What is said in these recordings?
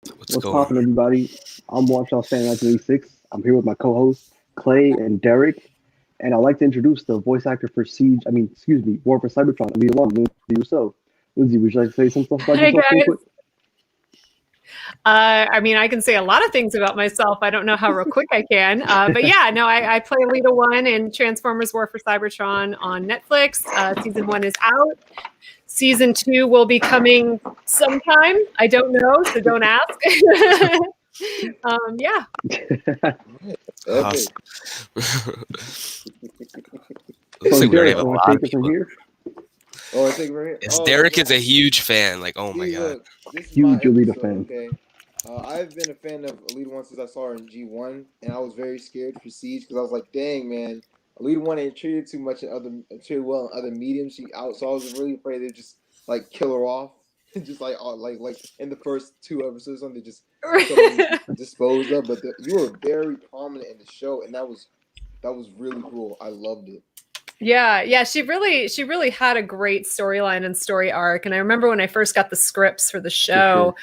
What's What's going poppin', everybody? I'm Watch Out Fan 1986. I'm here with my co-hosts Clay and Derrick, and I'd like to introduce the voice actor for Siege. Excuse me, War for Cybertron. Elita One, Linsay Rousseau. Lindsay, would you like to say some stuff about Hi yourself, real guys. quick? I can say a lot of things about myself. I don't know how real quick I can, but yeah, no, I play Alita One in Transformers: War for Cybertron on Netflix. Season 1 is out. Season 2 will be coming sometime. I don't know, so don't ask. Yeah. on? Epic. Looks So, like we already Derrick, have a you want to lot of take it from people. here? Oh, I think right here. Yes, Oh, let's Derek is a go. huge fan. Like, oh my See, god. look, this is my Huge Alita episode. fan. Okay, I've been a fan of Elite One since I saw her in G1, and I was very scared for Siege because I was like, dang man, Elite One ain't treated too much in other treated well in other mediums. She out, so I was really afraid they'd just like kill her off, just like like in the first two episodes, something just totally disposed of. But you were very prominent in the show, and that was really cool. I loved it. Yeah, she really had a great storyline and story arc. And I remember when I first got the scripts for the For sure. show,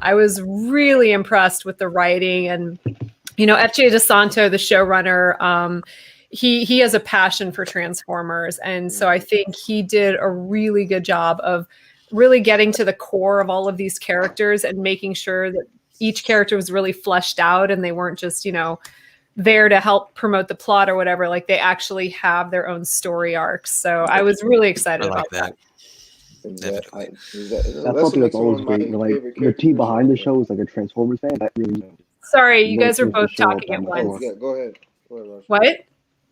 I was really impressed with the writing. And FJ DeSanto, the showrunner, he has a passion for Transformers, and so I think he did a really good job of really getting to the core of all of these characters and making sure that each character was really fleshed out and they weren't just there to help promote the plot or whatever. Like they actually have their own story arcs. So I was really I excited like about that. that. Definitely. That's That's what something that's makes her always one of my great. Like favorite the characters team in the behind show. the show is like a Transformers fan. That really Sorry, you really guys are tends to both show up talking on at the Oh, once. show. yeah, go ahead. Go ahead, Rush. What?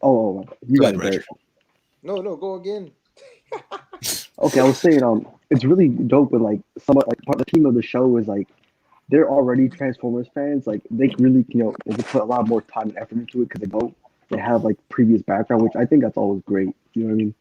Oh, you Go got ahead, it, Roger. Derrick. No, go again. Okay, I was saying, it's really dope when like some like part of the team of the show is like they're already Transformers fans. Like they really, they can put a lot more time and effort into it because they have like previous background, which I think that's always great. You know what I mean?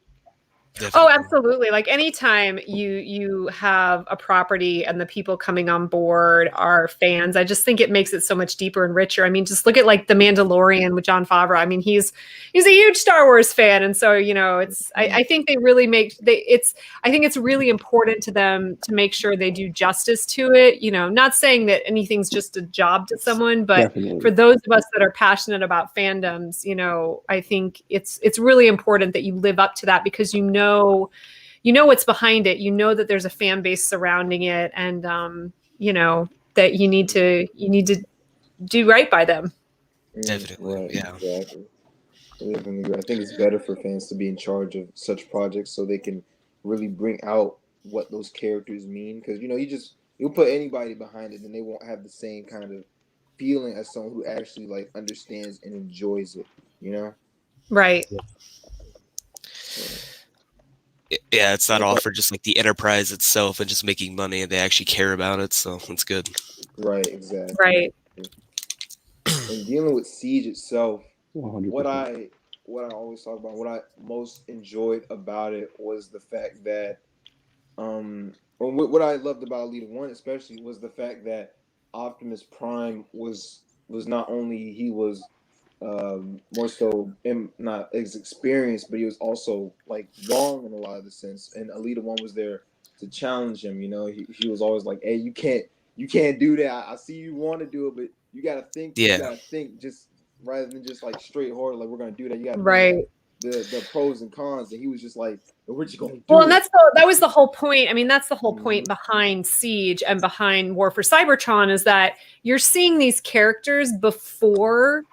Oh, Definitely. absolutely. Like anytime you have a property and the people coming on board are fans, I just think it makes it so much deeper and richer. I mean, just look at like The Mandalorian with Jon Favreau. I mean, he's a huge Star Wars fan, and so it's I think they really make I think it's really important to them to make sure they do justice to it. Not saying that anything's just a job to someone, but for Definitely. those of us that are passionate about fandoms, I think it's really important that you live up to that because what's behind it. You know that there's a fan base surrounding it, and that you need to do right by them. Definitely. Right, Yeah. exactly. I definitely agree. I think it's better for fans to be in charge of such projects so they can really bring out what those characters mean. Because you put anybody behind it, and they won't have the same kind of feeling as someone who actually like understands and enjoys it. You know. Right. Yeah, it's not Like, all for just like the enterprise itself and just making money, and they actually care about it, so it's good. right, exactly. Right. And dealing with Siege itself, 100%. what I always talk about, what I most enjoyed about it was the fact that or what I loved about Elite One especially was the fact that Optimus Prime was not only he was more so not as experienced, but he was also like wrong in a lot of the sense. And Elite One was there to challenge him. He was always like, "Hey, you can't do that. I see you want to do it, but you gotta think. You Yeah. gotta think just rather than just like straight horror. Like we're gonna do that. You gotta Right. the pros and cons." And he was just like, "We're just gonna do Well, and it." that was the whole point. I mean, that's the whole point behind Siege and behind War for Cybertron is that you're seeing these characters before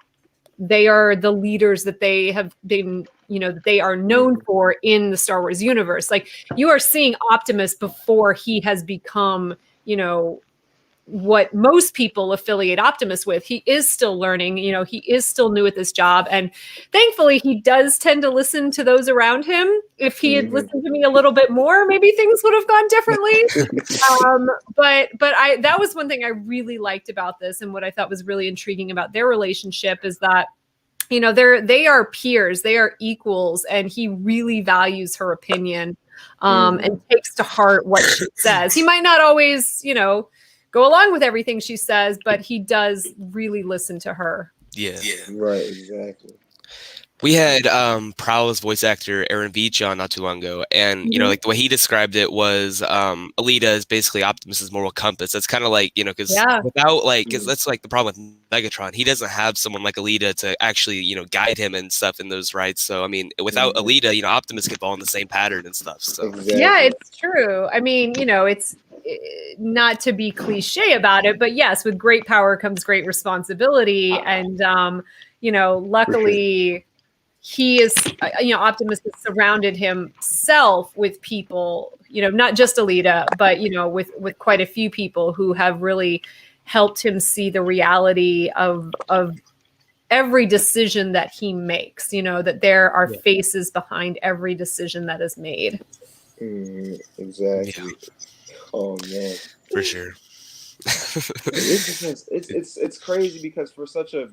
they are the leaders that they have been, that they are known for in the Star Wars universe. Like you are seeing Optimus before he has become, what most people affiliate Optimus with. He is still learning, he is still new at this job. And thankfully he does tend to listen to those around him. If he had listened to me a little bit more, maybe things would have gone differently. But that was one thing I really liked about this. And what I thought was really intriguing about their relationship is that they are peers, they are equals, and he really values her opinion and takes to heart what she says. He might not always, go along with everything she says, but he does really listen to her. Yeah. Right, exactly. We had Prowl's voice actor Aaron Beach on not too long ago, and like the way he described it was Alita is basically Optimus's moral compass. That's kind of like because without because that's like the problem with Megatron. He doesn't have someone like Alita to actually guide him and stuff in those rights. So I mean, without Alita, Optimus could fall in the same pattern and stuff. So yeah, it's true. I mean, it's not to be cliche about it, but yes, with great power comes great responsibility, and luckily. He is, Optimus has surrounded himself with people, not just Alita, but, with quite a few people who have really helped him see the reality of every decision that he makes, that there are faces behind every decision that is made. Exactly. Yeah. Oh, man. For sure. It's crazy because for such a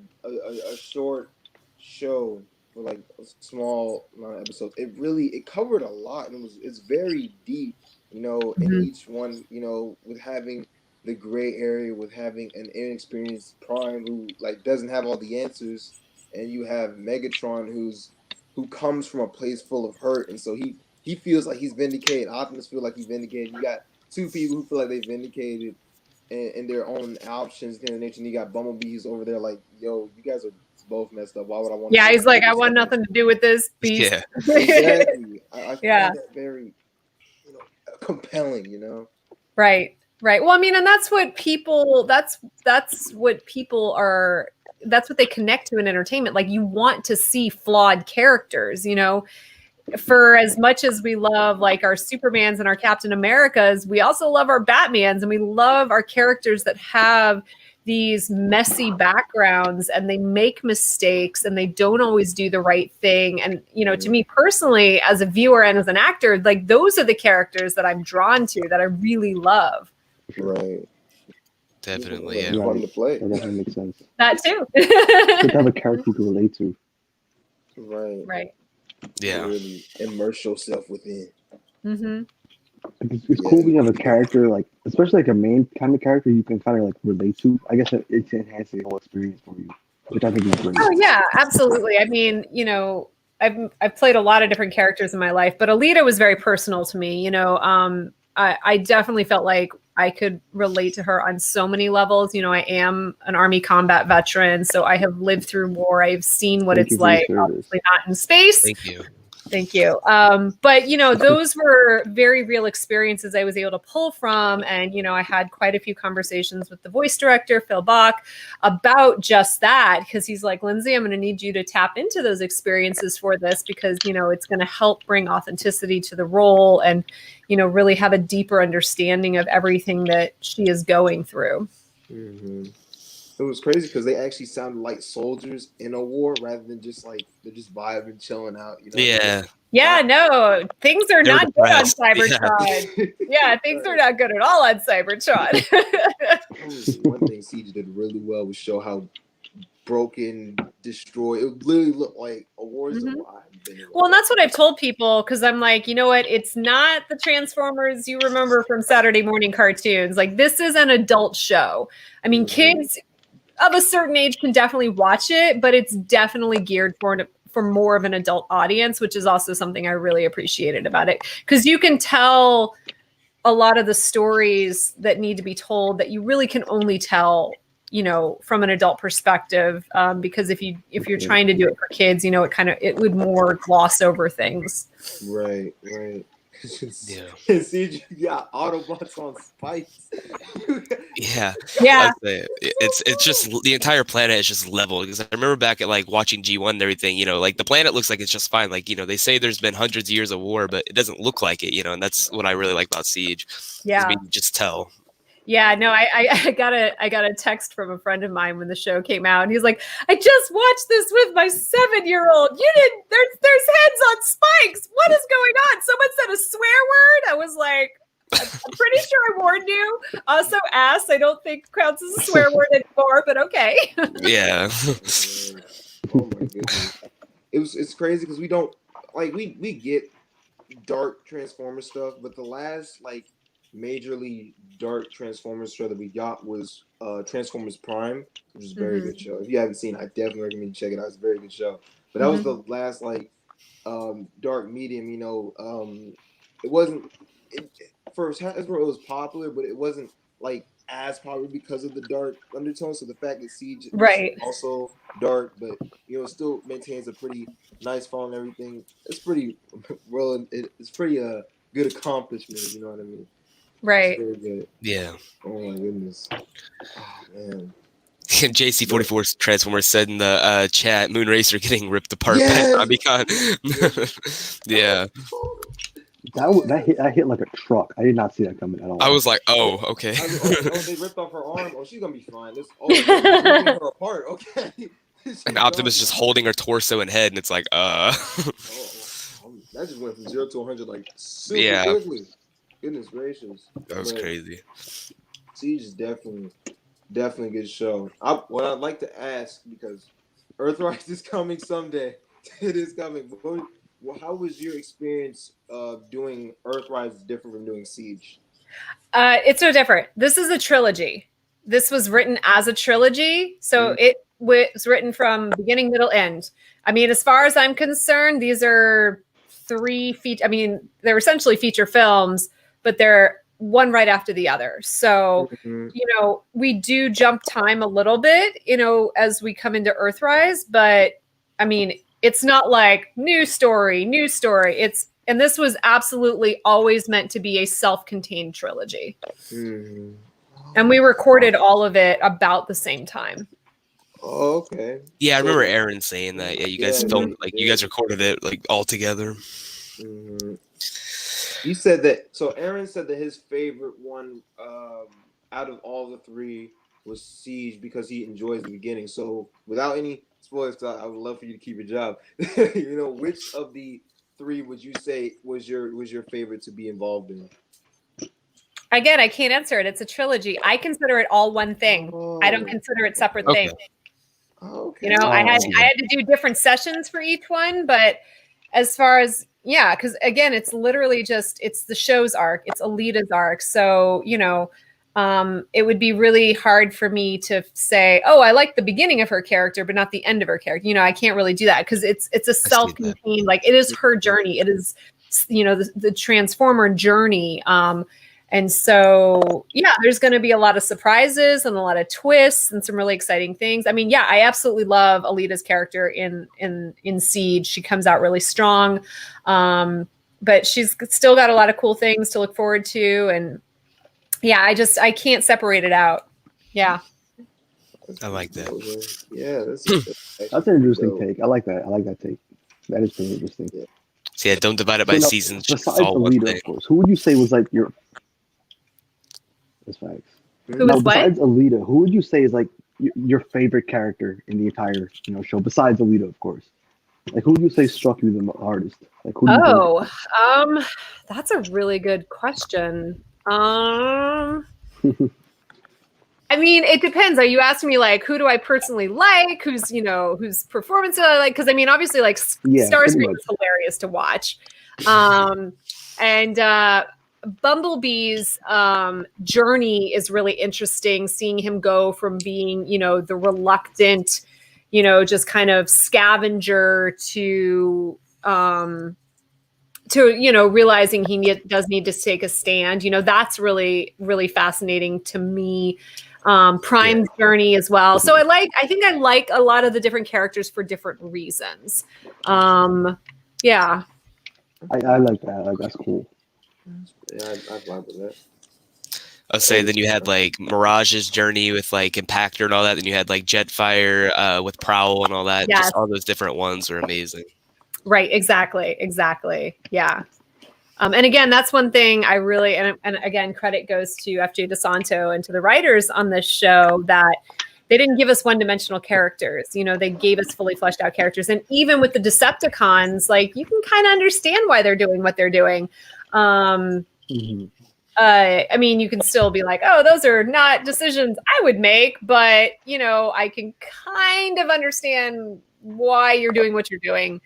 short show, for like a small amount of episodes, it covered a lot, and it's very deep, in each one, with having the gray area, with having an inexperienced Prime who like doesn't have all the answers, and you have Megatron who comes from a place full of hurt, and so he feels like he's vindicated. Optimus feels like he's vindicated. You got two people who feel like they vindicated in their own options. And you got Bumblebee who's over there like, yo, you guys are both messed up. Why would I want? Yeah, he's like, I want nothing to do with this beast. Yeah, exactly. I find that very, compelling. Right. Well, I mean, and that's what people. That's what people are. That's what they connect to in entertainment. Like, you want to see flawed characters. For as much as we love like our Supermans and our Captain Americas, we also love our Batmans, and we love our characters that have these messy backgrounds and they make mistakes and they don't always do the right thing. And, to me personally, as a viewer and as an actor, like those are the characters that I'm drawn to, that I really love. Right. Definitely. Yeah. Fun to play. That definitely makes sense. That too. To have a character you can relate to. Right. Yeah. Really immerse yourself within. It's cool when you have a character, like, especially like a main kind of character you can kind of like relate to. I guess it's enhancing the whole experience for you, which I think is great. Oh yeah, absolutely. I mean, I've played a lot of different characters in my life, but Alita was very personal to me. I definitely felt like I could relate to her on so many levels. I am an Army combat veteran, so I have lived through war. I've seen what it's like, obviously not in space. Thank you. But, those were very real experiences I was able to pull from. And, I had quite a few conversations with the voice director, Phil Bach, about just that. Because he's like, Linsay, I'm going to need you to tap into those experiences for this because, it's going to help bring authenticity to the role and, really have a deeper understanding of everything that she is going through. It was crazy because they actually sounded like soldiers in a war rather than just like they're just vibing, chilling out. Yeah, no, things are not good on Cybertron. Yeah, things are not good at all on Cybertron. One thing Siege did really well was show how broken, destroyed. It literally looked like a war zone. Well, and that's what I've told people because I'm like, you know what? It's not the Transformers you remember from Saturday morning cartoons. Like, this is an adult show. I mean, kids of a certain age can definitely watch it, but it's definitely geared for more of an adult audience, which is also something I really appreciated about it. Because you can tell a lot of the stories that need to be told that you really can only tell, from an adult perspective. Because if you're trying to do it for kids, it would more gloss over things. Right. See, you got Autobots on spikes. Yeah. It's just the entire planet is just level. Because I remember back at like watching G1 and everything, like the planet looks like it's just fine. Like, they say there's been hundreds of years of war, but it doesn't look like it, and that's what I really like about Siege. Yeah. You can just tell. Yeah, no, I got a text from a friend of mine when the show came out, and he's like, "I just watched this with my 7-year-old. You didn't? There's heads on spikes. What is going on? Someone said a swear word." I was like, "I'm pretty sure I warned you." Also, ass I don't think counts as a swear word anymore, but okay. Yeah. Oh my goodness, it's crazy because we don't like we get dark Transformer stuff, but the last like majorly dark Transformers show that we got was Transformers Prime, which is a very good show. If you haven't seen it, I definitely recommend you check it out. It's a very good show. But that was the last like dark medium. It wasn't first Hasbro. It was popular, but it wasn't like as popular because of the dark undertone. So the fact that Siege is also dark, but still maintains a pretty nice font and everything. It's pretty well. It's pretty good accomplishment. You know what I mean? Right. It's really good. Yeah. Oh my goodness. Oh man. JC44 Transformer said in the chat, Moonracer getting ripped apart by Famicom. Yeah. That hit like a truck. I did not see that coming at all. I was like, oh, okay. They ripped off her arm. Oh, she's gonna be fine. They're ripping her apart. Okay. And Optimus just holding her torso and head, and it's like, That just went from 0 to 100 like super quickly. Goodness gracious. That was crazy. Siege is definitely a good show. What I'd like to ask, because Earthrise is coming someday. It is coming. How was your experience of doing Earthrise different from doing Siege? It's no different. This is a trilogy. This was written as a trilogy. So it was written from beginning, middle, end. I mean, as far as I'm concerned, these are 3 feature. I mean, they're essentially feature films, but they're one right after the other. So, we do jump time a little bit, as we come into Earthrise, but I mean, it's not like new story. And this was absolutely always meant to be a self-contained trilogy. And we recorded all of it about the same time. Oh, okay. Yeah, I remember Aaron saying that. Yeah, you guys filmed, you guys recorded it like all together. You said that. So Aaron said that his favorite one out of all the 3 was Siege because he enjoys the beginning. So without any spoilers, I would love for you to keep your job. Which of the 3 would you say was your favorite to be involved in? Again, I can't answer it. It's a trilogy. I consider it all one thing. I don't consider it separate things. Okay. I had to do different sessions for each one, but as far as because again, it's literally it's the show's arc, it's Elita's arc. So it would be really hard for me to say, oh, I like the beginning of her character, but not the end of her character. I can't really do that because it's a self-contained, like it is her journey. It is the Transformer journey. And so, there's going to be a lot of surprises and a lot of twists and some really exciting things. I mean, I absolutely love Elita's character in Siege. She comes out really strong, but she's still got a lot of cool things to look forward to. And I can't separate it out. Yeah. I like that. Yeah, that's an interesting take. I like that. I like that take. That is pretty interesting. So don't divide it by seasons. Besides Elita, of course, who would you say was like your? That's facts. Besides Elita, who would you say is like your favorite character in the entire show? Besides Elita, of course. Like, who would you say struck you the hardest? Like, that's a really good question. I mean, it depends. Are you asking me like who do I personally like? Whose performance do I like? Because I mean, obviously, like Starscream is hilarious to watch, and Bumblebee's journey is really interesting. Seeing him go from being, the reluctant, just kind of scavenger to realizing he does need to take a stand. That's really, really fascinating to me. Prime's journey as well. So I think I like a lot of the different characters for different reasons. I like that. Like, that's cool. Yeah, I vibe with that. I'll say then you had like Mirage's journey with like Impactor and all that. Then you had like Jetfire with Prowl and all that. Yes. Just all those different ones are amazing. Right. Exactly. Yeah. And again, that's one thing I really, and again, credit goes to FJ DeSanto and to the writers on this show that they didn't give us one-dimensional characters. They gave us fully fleshed out characters. And even with the Decepticons, like you can kind of understand why they're doing what they're doing. I mean, you can still be like, oh, those are not decisions I would make, but I can kind of understand why you're doing what you're doing,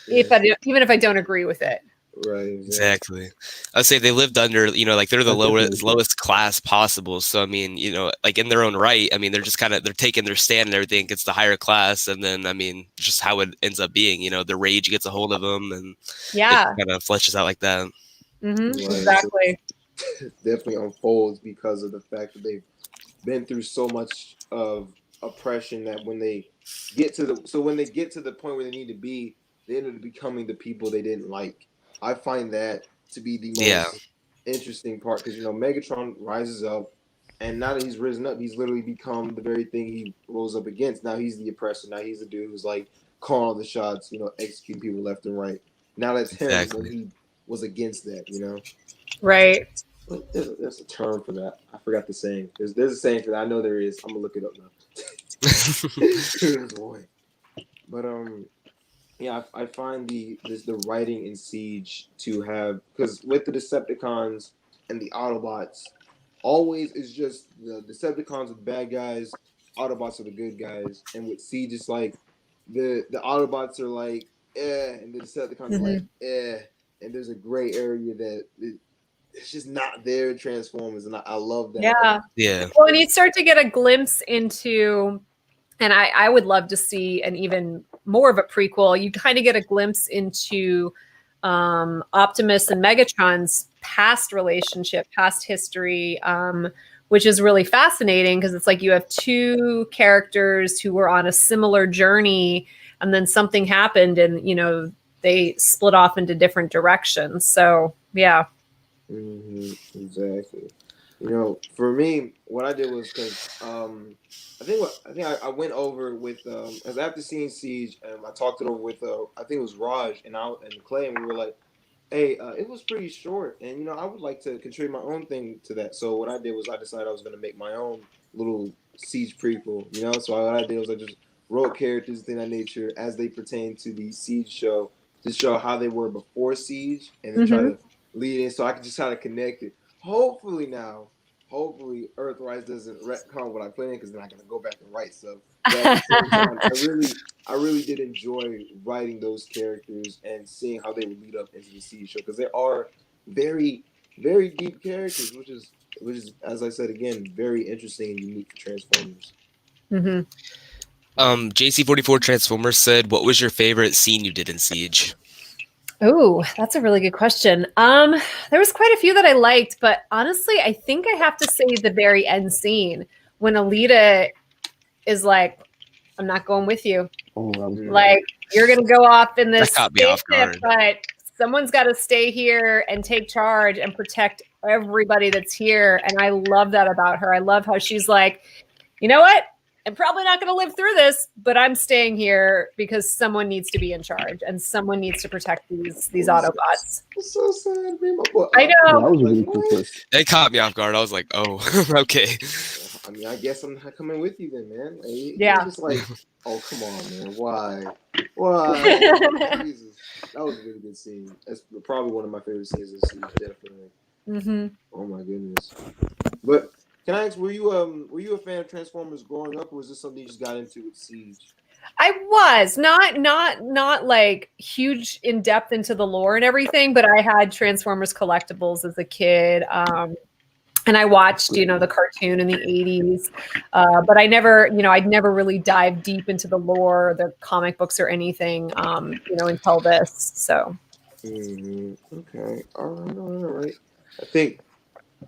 even if I don't agree with it. Right. Exactly. I'd say they lived under, like they're the lowest class possible. So I mean, like in their own right, I mean, they're just they're taking their stand and everything against the higher class, and then I mean, just how it ends up being. The rage gets a hold of them, and it kind of fleshes out like that. Right. Exactly. So definitely unfolds because of the fact that they've been through so much of oppression that when they get to the point where they need to be, they end up becoming the people they didn't like. I find that to be the most interesting part because Megatron rises up, and now that he's risen up, he's literally become the very thing he rose up against. Now he's the oppressor. Now he's the dude who's like calling all the shots, executing people left and right. Now that's him when he was against that, Right. There's a term for that. I forgot the saying. There's a saying for that. I know there is. I'm gonna look it up now. Boy. But yeah, I find the writing in Siege to have, because with the Decepticons and the Autobots, always is just the Decepticons are the bad guys, Autobots are the good guys, and with Siege it's like the Autobots are like and the Decepticons are like and there's a gray area that it's just not there in Transformers, and I love that. Yeah. Well, and you start to get a glimpse into, and I would love to see an even more of a prequel. You kind of get a glimpse into Optimus and Megatron's past relationship, past history, which is really fascinating because it's like you have two characters who were on a similar journey, and then something happened, and they split off into different directions. So yeah. Exactly. For me, what I did was because I went over with as after seeing Siege, and I talked it over with I think it was Raj and Clay, and we were like, hey, it was pretty short, and I would like to contribute my own thing to that. So what I did was I decided I was going to make my own little Siege prequel. So what I did was I just wrote characters, things of that nature, as they pertain to the Siege show, to show how they were before Siege, and then try to lead in, so I can just try to connect it. Hopefully Earthrise doesn't retcon what I put in, because then I gotta go back and write stuff. But at the same time, I really did enjoy writing those characters and seeing how they would lead up into the Siege show, because they are very, very deep characters, which is as I said again, very interesting and unique for Transformers. JC44 Transformers said, "What was your favorite scene you did in Siege?" Oh, that's a really good question. There was quite a few that I liked, but honestly, I think I have to say the very end scene when Elita is like, "I'm not going with you. Like, you're gonna go off in this spaceship, but someone's got to stay here and take charge and protect everybody that's here." And I love that about her. I love how she's like, "You know what? I'm probably not going to live through this, but I'm staying here because someone needs to be in charge and someone needs to protect these Autobots." It's so sad, man. I know. That was really cool. It caught me off guard. I was like, "Oh, okay." I mean, I guess I'm not coming with you then, man. Yeah. It's just like, oh, come on, man. Why? Jesus. That was a really good scene. That's probably one of my favorite scenes in Siege, definitely. Oh my goodness. But can I ask, were you a fan of Transformers growing up, or was this something you just got into with Siege? I was not like huge in depth into the lore and everything, but I had Transformers collectibles as a kid. And I watched, the cartoon in the 80s. But I never, I'd never really dived deep into the lore, the comic books or anything, until this. So. Okay. All right. I think,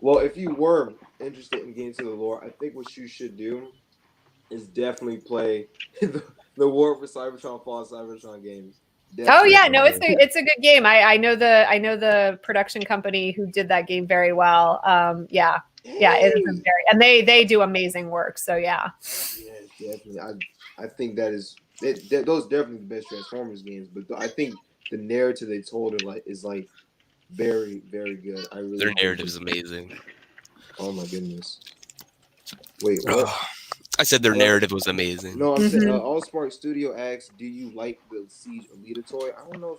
well, if you were interested in getting into the lore, I think what you should do is definitely play the War for Cybertron Fall Cybertron games. Definitely. Oh yeah, no, it's a good game. I know the production company who did that game very well. Yeah, it is very, and they do amazing work. So yeah. Yeah, definitely. I think those definitely the best Transformers games, but I think the narrative they told is very, very good. Their narrative is amazing. Oh my goodness. Wait, what? I said their narrative was amazing. No, I'm saying Allspark Studio asks, "Do you like the Siege Elita toy?" I don't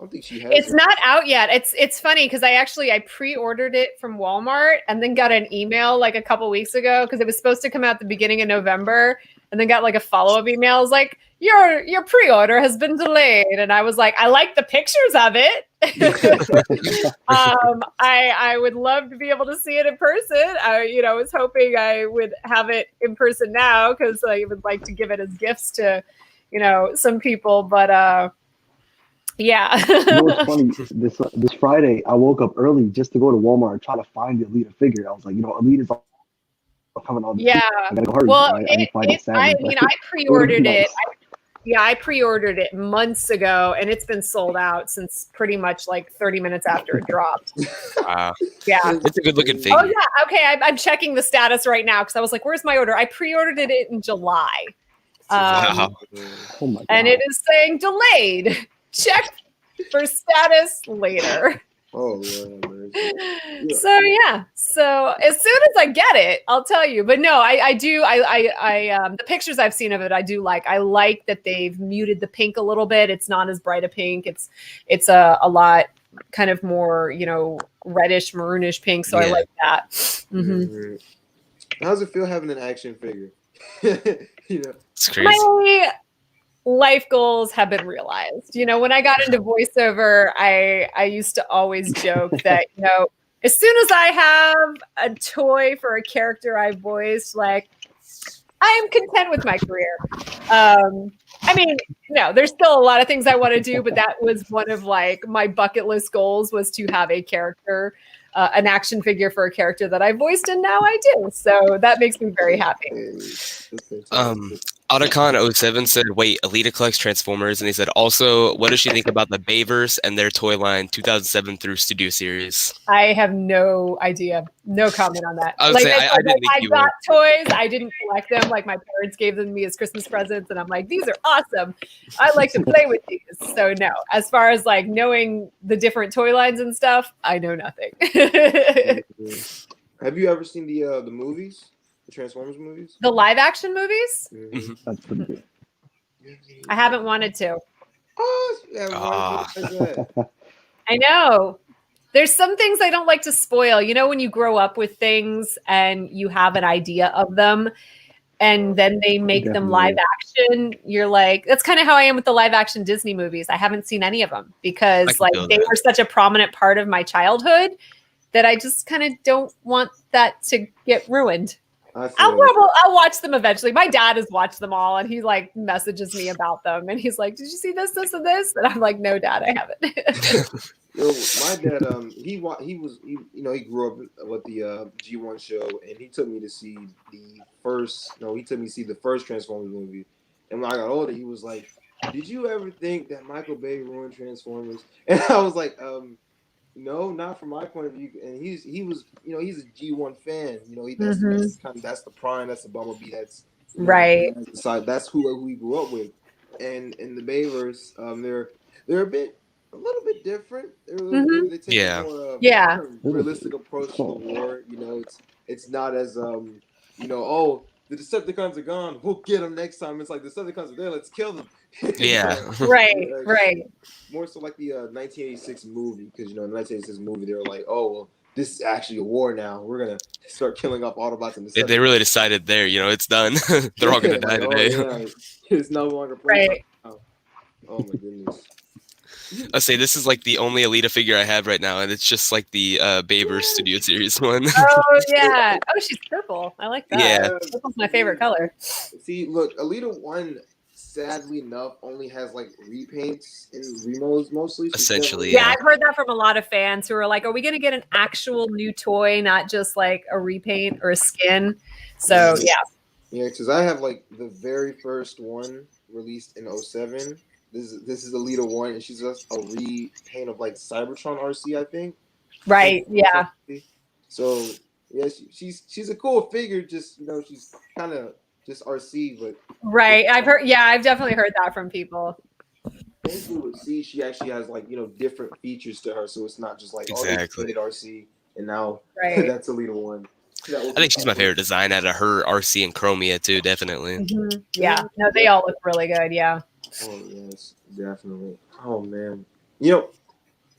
think she has. It's not out yet. It's funny because I pre-ordered it from Walmart and then got an email like a couple weeks ago because it was supposed to come out the beginning of November, and then got like a follow-up email. It was like, your pre-order has been delayed, and I was like, I like the pictures of it. I would love to be able to see it in person. I was hoping I would have it in person now because I would like to give it as gifts to, some people. But yeah. What's funny? This Friday, I woke up early just to go to Walmart and try to find the Elita figure. I was like, Elita's coming on. Yeah. I gotta go hurry. Well, I didn't find it I sadly, mean, but I pre-ordered nice. it. I pre-ordered it months ago, and it's been sold out since pretty much like 30 minutes after it dropped. Wow. Yeah. It's a good looking figure. Oh, yeah. Okay. I'm checking the status right now because I was like, where's my order? I pre-ordered it in July. Wow. Oh my God. And it is saying delayed. Check for status later. Oh, yeah. So yeah. So as soon as I get it, I'll tell you. But no, I do. The pictures I've seen of it, I do like. I like that they've muted the pink a little bit. It's not as bright a pink. It's a lot kind of more, reddish, maroonish pink. So I like that. Mm-hmm. How's it feel having an action figure? It's crazy. My life goals have been realized. When I got into voiceover, I used to always joke that, as soon as I have a toy for a character I voiced, like, I am content with my career. I mean, no, there's still a lot of things I want to do, but that was one of like my bucket list goals was to have a character, an action figure for a character that I voiced, and now I do. So that makes me very happy. Otacon07 said, wait, Elita collects Transformers, and he said, also, what does she think about the Bayverse and their toy line 2007 through Studio Series? I have no idea. No comment on that. I got toys. I didn't collect them. Like my parents gave them to me as Christmas presents, and I'm like, these are awesome. I like to play with these. So no, as far as like knowing the different toy lines and stuff, I know nothing. Have you ever seen the movies? The Transformers movies? The live action movies? Mm-hmm. That's pretty good. I haven't wanted to. Oh, I know. There's some things I don't like to spoil. When you grow up with things and you have an idea of them and then they make them live action, you're like, that's kind of how I am with the live action Disney movies. I haven't seen any of them because they were such a prominent part of my childhood that I just kind of don't want that to get ruined. I'll watch them eventually. My dad has watched them all, and he like messages me about them, and he's like, "Did you see this, this, and this?" And I'm like, "No, Dad, I haven't." My dad, he grew up with the G1 show, and he took me to see the first Transformers movie. And when I got older, he was like, "Did you ever think that Michael Bay ruined Transformers?" And I was like, no, not from my point of view. And he's a G1 fan. That's the Prime, that's the Bumblebee, that's right. That's who we grew up with. And in the Bayverse, they're a little bit different. They take a more realistic approach to the war. It's not as the Decepticons are gone, we'll get them next time. It's like the Decepticons are there, let's kill them. Right. More so like the 1986 movie, because the 1986 movie they were like, oh well, this is actually a war now. We're gonna start killing off Autobots and They really decided there. It's done. They're all gonna die today. It's no longer right. Oh my goodness. I say this is like the only Elita figure I have right now, and it's just like the Bayverse Studio Series one. Oh yeah. Oh, she's purple. I like that. Yeah. Purple's my favorite color. See, look, Elita 1, sadly enough, only has like repaints and remodels mostly. Essentially, yeah. I've heard that from a lot of fans who are like, "Are we going to get an actual new toy, not just like a repaint or a skin?" So yeah, because I have like the very first one released in 2007. This is Elita 1, and she's just a repaint of like Cybertron RC, I think. Right. Yeah. So yeah, she's a cool figure. Just she's kind of just RC, but right. I've heard. Yeah, I've definitely heard that from people. With C, she actually has like different features to her, so it's not just like exactly RC, and now that's Elita 1. I think she's my favorite design out of her RC and Chromia too, definitely. Mm-hmm. Yeah, no, they all look really good. Yeah. Oh yes, definitely. Oh man,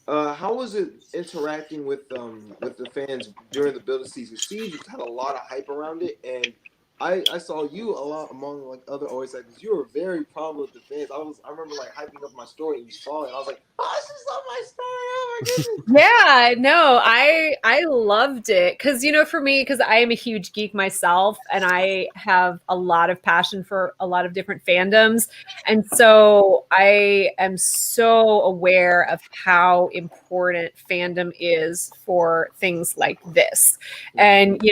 how was it interacting with the fans during the build of season? Siege had a lot of hype around it, and I saw you a lot among like other voice actors. You were very prominent with the fans. I remember like hyping up my story and you saw it. And I was like, oh, she saw my story. Oh my goodness. Yeah, no, I loved it because for me, because I am a huge geek myself, and I have a lot of passion for a lot of different fandoms, and so I am so aware of how important fandom is for things like this, and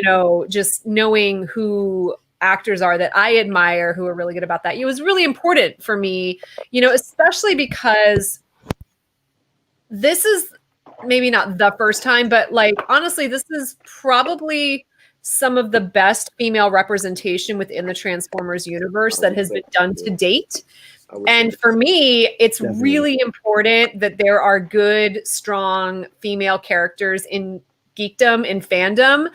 just knowing who actors are that I admire who are really good about that. It was really important for me, especially because this is maybe not the first time, but like honestly, this is probably some of the best female representation within the Transformers universe that has been done to date. And for me, it's really important that there are good, strong female characters in geekdom, in fandom,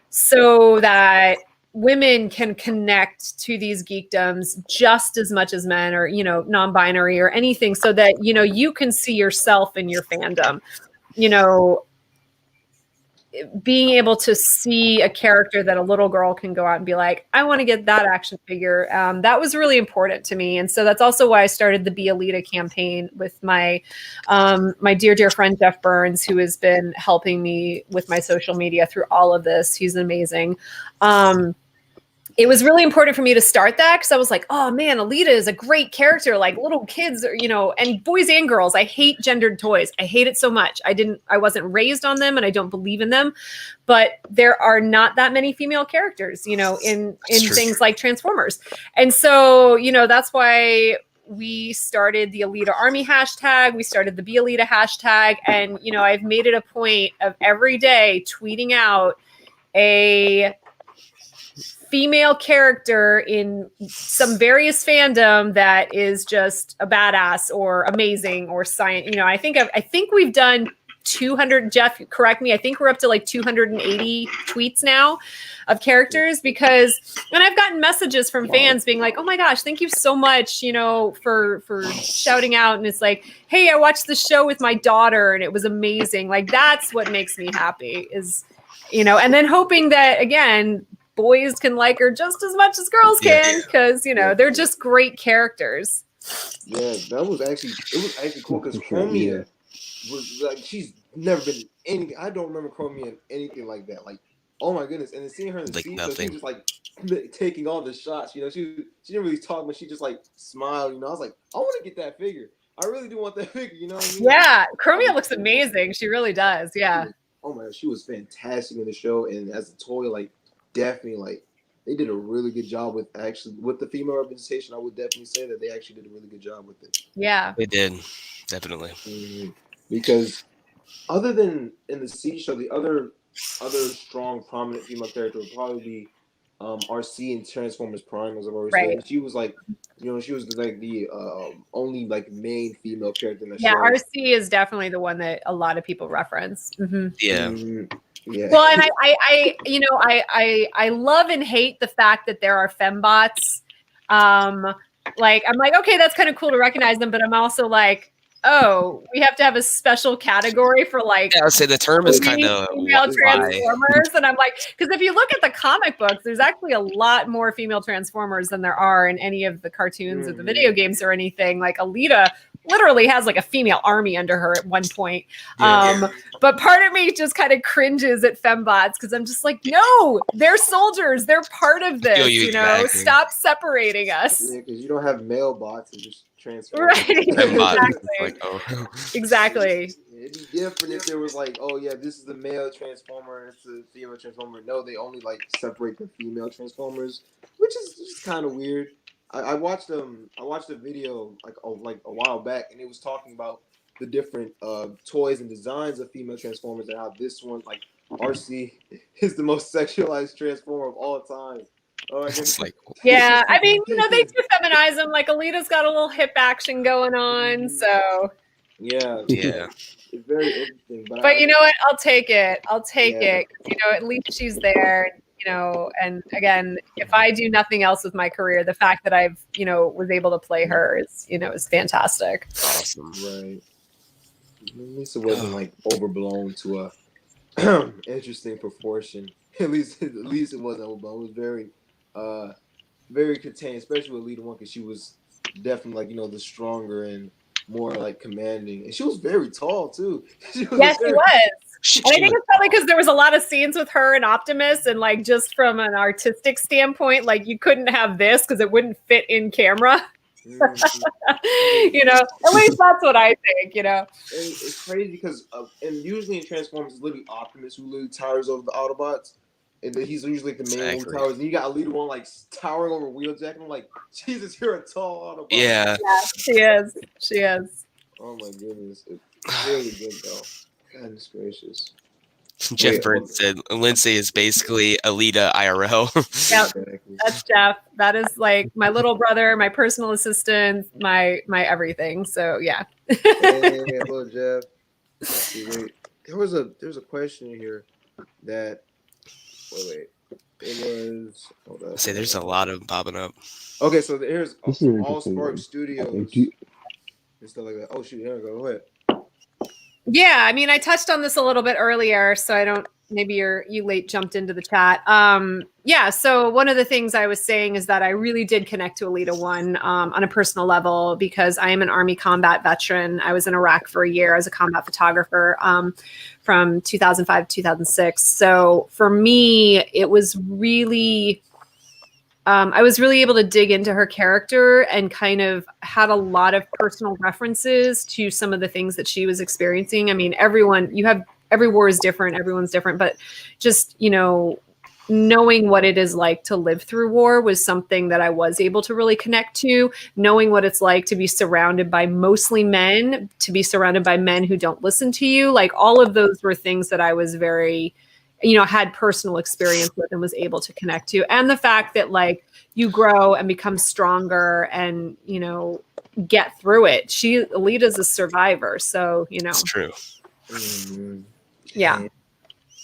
so that women can connect to these geekdoms just as much as men, or non-binary or anything, so that you can see yourself in your fandom. Being able to see a character that a little girl can go out and be like, I want to get that action figure. That was really important to me. And so that's also why I started the Be Elita campaign with my dear friend, Jeff Burns, who has been helping me with my social media through all of this. He's amazing. It was really important for me to start that because I was like, oh man, Elita is a great character. Like little kids, and boys and girls. I hate gendered toys. I hate it so much. I wasn't raised on them and I don't believe in them, but there are not that many female characters, in things like Transformers. And so, that's why we started the Elita Army hashtag. We started the Be Elita hashtag. And, I've made it a point of every day tweeting out a female character in some various fandom that is just a badass or amazing or science. I think we've done 200, Jeff, correct me. I think we're up to like 280 tweets now of characters and I've gotten messages from fans being like, oh my gosh, thank you so much, for shouting out. And it's like, hey, I watched the show with my daughter and it was amazing. Like, that's what makes me happy is, and then hoping that again, boys can like her just as much as girls can, because they're just great characters. Yeah, it was actually cool because Chromia was like, she's never been any. I don't remember Chromia in anything like that. Like, oh my goodness! And then seeing her in the scene, so she was just like taking all the shots. She didn't really talk, but she just like smiled. I was like, I want to get that figure. I really do want that figure. You know what I mean? Yeah, Chromia looks amazing. She really does. Yeah. Oh my God, she was fantastic in the show, and as a toy, like. Definitely, like they did a really good job with the female representation. I would definitely say that they actually did a really good job with it. Yeah, they did, definitely. Mm-hmm. Because other than in the Siege show, the other strong, prominent female character would probably be RC in Transformers Prime, as I've already said. She was like, she was like the only like main female character in the show. Yeah, RC is definitely the one that a lot of people reference. Mm-hmm. Yeah. Mm-hmm. Yeah. Well, and I love and hate the fact that there are fembots. Like I'm like, okay, that's kind of cool to recognize them, but I'm also like, oh, we have to have a special category for like. Yeah, I would say the term is kind of female Transformers, and I'm like, because if you look at the comic books, there's actually a lot more female Transformers than there are in any of the cartoons or the video games or anything. Like Elita literally has like a female army under her at one point. But part of me just kind of cringes at fembots because I'm just like, no, they're soldiers. They're part of this, exactly. Stop separating us. Yeah, because you don't have male bots and just transform. Right, exactly. Exactly. It'd be different if there was like, oh yeah, this is the male Transformer, it's the female Transformer. No, they only like separate the female Transformers, which is just kind of weird. I watched a video like a while back, and it was talking about the different toys and designs of female Transformers and how this one, like RC, is the most sexualized Transformer of all time. Oh, yeah, I mean, they do feminize them. Like Elita's got a little hip action going on, so yeah, it's very interesting. But you know what? I'll take it. it. At least she's there. And again, if I do nothing else with my career, the fact that I've, was able to play her is fantastic. Awesome. Right. At least it wasn't like overblown to a interesting proportion. At least it wasn't overblown. It was very, very contained, especially with Elita 1, because she was definitely like the stronger and more like commanding, and she was very tall too. She was. And I think it's probably because there was a lot of scenes with her and Optimus, and like just from an artistic standpoint, like you couldn't have this because it wouldn't fit in camera. At least that's what I think. It's crazy because and usually in Transformers, it's literally Optimus who literally towers over the Autobots. And then he's usually like the main one towers. And you got Elita 1 like towering over Wheeljack. And I'm like, Jesus, you're a tall Autobot. Yeah, she is. She is. Oh my goodness, it's really good though. Goodness gracious. Jeff Burns said Linsay is basically Elita IRL. Yeah, that's Jeff. That is like my little brother, my personal assistant, my everything. So yeah. Hey, hello, Jeff. Wait. There's a question here that. Wait. It was. Hold up. Say there's a lot of them popping up. Okay, so here's All Spark Studios and stuff like that. Oh shoot, here we go. Go ahead. Yeah, I mean, I touched on this a little bit earlier, so I don't. Maybe you late jumped into the chat. Yeah. So one of the things I was saying is that I really did connect to Elita 1 on a personal level because I am an Army combat veteran. I was in Iraq for a year as a combat photographer from 2005 to 2006. So for me, it was really. I was really able to dig into her character and kind of had a lot of personal references to some of the things that she was experiencing. I mean, every war is different. Everyone's different, but just, knowing what it is like to live through war was something that I was able to really connect to. Knowing what it's like to be surrounded by mostly men, to be surrounded by men who don't listen to you. Like all of those were things that I was very, had personal experience with and was able to connect to. And the fact that like you grow and become stronger and, get through it. Elita's a survivor. So, It's true. Yeah.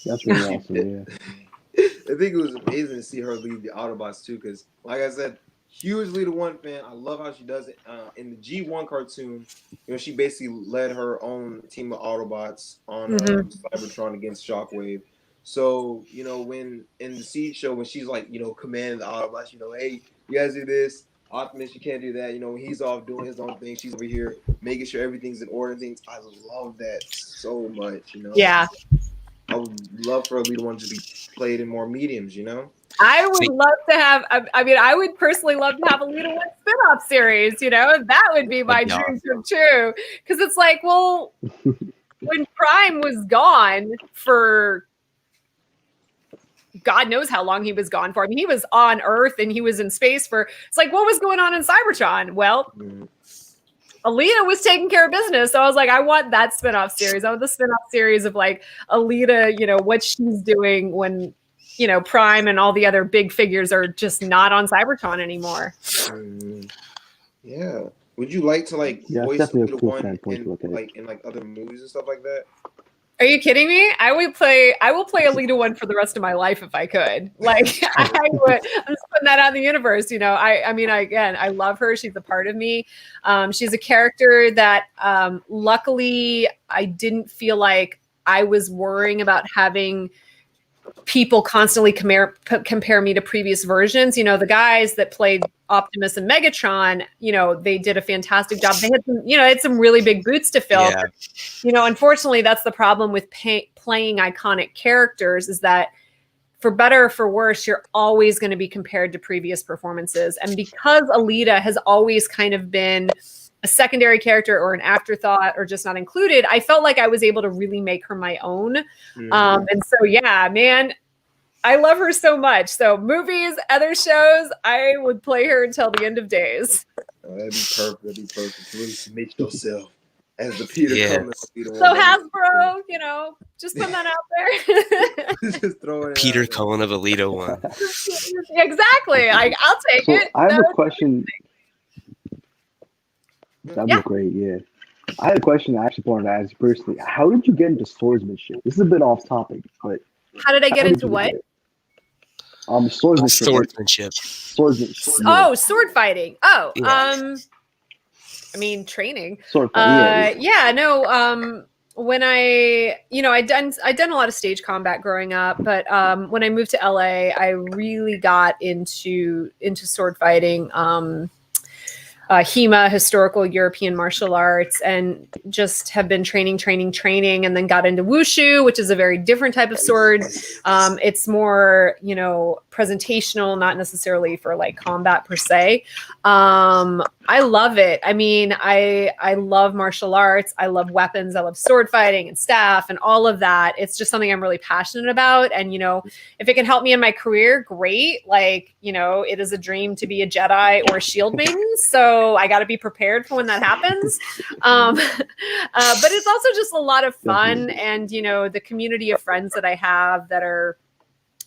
That's really awesome. Yeah. I think it was amazing to see her lead the Autobots too, because like I said, huge Elita 1 fan. I love how she does it. In the G1 cartoon, she basically led her own team of Autobots on Cybertron against Shockwave. So, when in the Siege show, when she's like, commanding the Autobots, hey, you guys do this. Optimus, you can't do that. When he's off doing his own thing, she's over here making sure everything's in order and things. I love that so much, Yeah. I would love for Elita 1 to be played in more mediums, I would love to have, I would personally love to have a Elita 1 spinoff series, that would be my dream come true. Because it's like, well, when Prime was gone for God knows how long he was gone for. I mean, he was on Earth and he was in space it's like, what was going on in Cybertron? Well, Elita was taking care of business. So I was like, I want that spinoff series. I want the spinoff series of like Elita, what she's doing when, Prime and all the other big figures are just not on Cybertron anymore. Yeah. Would you like to voice Elita 1 in other movies and stuff like that? Are you kidding me? I will play Elita 1 for the rest of my life if I could. Like I would. I'm just putting that out in the universe. I love her. She's a part of me. She's a character that luckily I didn't feel like I was worrying about having people constantly compare me to previous versions. The guys that played Optimus and Megatron, they did a fantastic job. They had some really big boots to fill. Yeah. Unfortunately, that's the problem with playing iconic characters is that for better or for worse, you're always going to be compared to previous performances. And because Elita has always kind of been a secondary character or an afterthought or just not included, I felt like I was able to really make her my own. And so, yeah, man, I love her so much. So movies, other shows, I would play her until the end of days. That'd be perfect. That'd be perfect. Really submit yourself as the Peter Cullen. So Hasbro, just put that out there. Just throw it Peter Cullen of Elita 1. Exactly. I'll take it. I have a question. That'd be great, yeah. I had a question I actually wanted to ask you personally. How did you get into swordsmanship? This is a bit off topic, but how did I get into what? Swordsmanship. Oh, sword fighting. Oh, yeah. I mean training. Sword fighting. Yeah, no. when I'd done a lot of stage combat growing up, but when I moved to LA, I really got into sword fighting. HEMA, historical European martial arts, and just have been training, and then got into wushu, which is a very different type of sword. It's more, presentational, not necessarily for like combat per se. I love it. I mean, I love martial arts. I love weapons. I love sword fighting and staff and all of that. It's just something I'm really passionate about. And, if it can help me in my career, great. Like, it is a dream to be a Jedi or a shield maiden. So I got to be prepared for when that happens. But it's also just a lot of fun. And, the community of friends that I have that are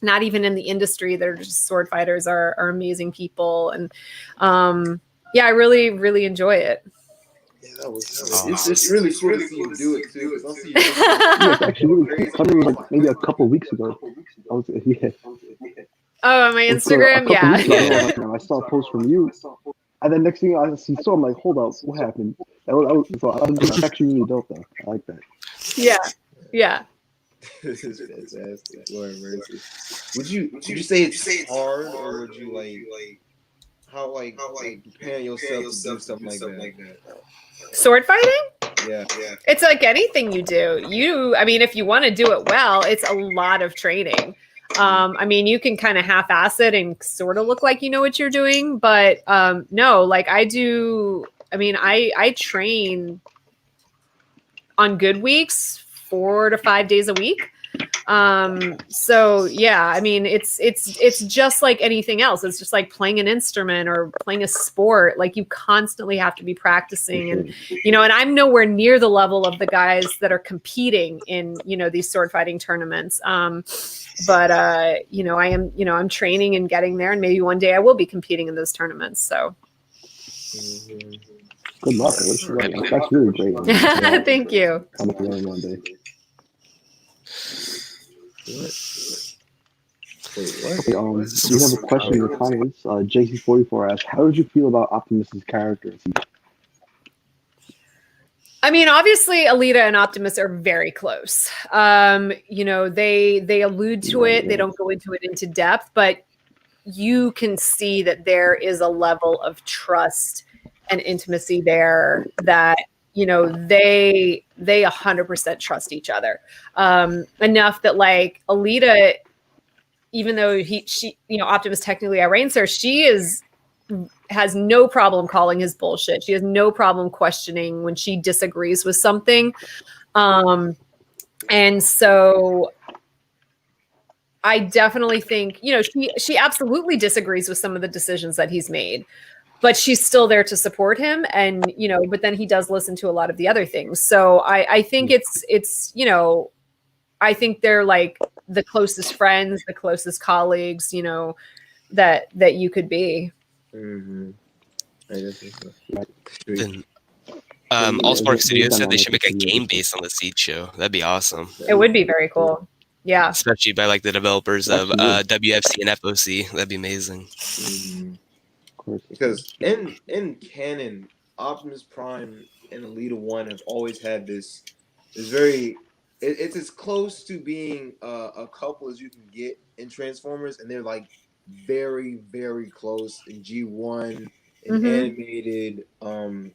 not even in the industry, that are just sword fighters are amazing people. And, yeah, I really, really enjoy it. Yeah, it's really cool to see you do it too. I'll see you it's actually really cool. Something like maybe a couple weeks ago. Oh, on my Instagram, I saw a post from you, and then next thing I see, so I'm like, hold up, what happened? That's actually really dope, though. I like that. Yeah. This is fantastic. Lord mercy. Would you say it's hard, or would you like? How preparing yourself to do something like that? Sword fighting? Yeah. It's like anything you do. I mean, if you want to do it well, it's a lot of training. I mean, you can kind of half-ass it and sort of look like you know what you're doing, but no, like I do. I mean, I train on good weeks 4 to 5 days a week. So yeah, I mean, it's just like anything else. It's just like playing an instrument or playing a sport. Like you constantly have to be practicing, and and I'm nowhere near the level of the guys that are competing in these sword fighting tournaments. But I am I'm training and getting there, and maybe one day I will be competing in those tournaments. So good luck. That's really great. Thank you. Coming together one day. Okay, we have a question in the comments. JC44 asks, how did you feel about Optimus's character? I mean, obviously, Elita and Optimus are very close. They allude to it. They don't go into it into depth, but you can see that there is a level of trust and intimacy there that they 100% trust each other enough that like Elita, even though she Optimus technically outranks her, she has no problem calling his bullshit. She has no problem questioning when she disagrees with something. And so I definitely think, she absolutely disagrees with some of the decisions that he's made, but she's still there to support him. And, but then he does listen to a lot of the other things. So I think it's I think they're like the closest friends, the closest colleagues, that you could be. Mm-hmm. Allspark Studios said they should make a game based on the Siege show. That'd be awesome. It would be very cool. Yeah. Especially by like the developers of WFC and FOC. That'd be amazing. Mm-hmm. Because in canon, Optimus Prime and Elita 1 have always had this very. It's as close to being a couple as you can get in Transformers, and they're like very, very close in G1 and animated,